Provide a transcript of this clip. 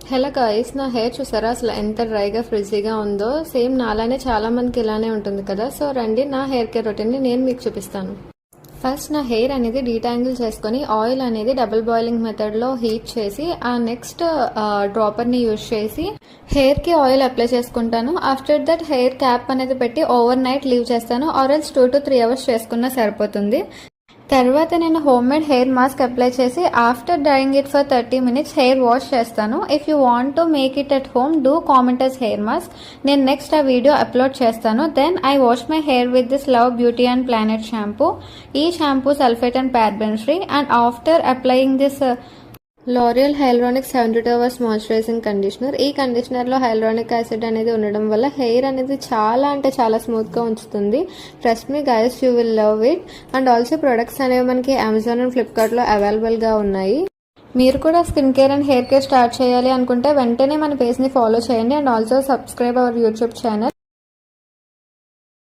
Hello guys, నా hair చూసారా అసలు ఎంత డ్రైగా ఫ్రిజీగా ఉందో. సేమ్ నాలానే చాలా మందికి ఇలానే ఉంటుంది కదా. సో రండి, నా హెయిర్ కేర్ రొటీన్ని నేను మీకు చూపిస్తాను. ఫస్ట్ నా హెయిర్ అనేది డీటాంగిల్ చేసుకొని ఆయిల్ అనేది డబుల్ బాయిలింగ్ మెథడ్లో హీట్ చేసి ఆ నెక్స్ట్ డ్రాపర్ని యూజ్ చేసి హెయిర్కి ఆయిల్ అప్లై చేసుకుంటాను. ఆఫ్టర్ దట్ హెయిర్ క్యాప్ అనేది పెట్టి ఓవర్ నైట్ లీవ్ చేస్తాను. ఆర్ఎల్స్ 2 to 3 hours చేసుకున్నా సరిపోతుంది. తర్వాత నేను home made hair mask apply చేసి after drying it for 30 minutes hair wash చేస్తాను. If you want to make it at home do comment us hair mask. నేను నెక్స్ట్ ఆ వీడియో అప్లోడ్ చేస్తాను. Then I wash my hair with this love beauty and planet shampoo. ఈ shampoo sulphate and paraben free. And after applying this L'Oreal hyaluronic 72 hours moisturising conditioner. ఈ కండిషనర్లో hyaluronic acid అనేది ఉండడం వల్ల hair అనేది చాలా అంటే చాలా స్మూత్గా ఉంచుతుంది. Trust me guys, you will love it. And also products అనేవి మనకి అమెజాన్ అండ్ ఫ్లిప్కార్ట్లో అవైలబుల్గా ఉన్నాయి. మీరు కూడా skin care and hair care start చేయాలి అనుకుంటే వెంటనే మన పేజ్ని ఫాలో చేయండి. And also subscribe our YouTube channel.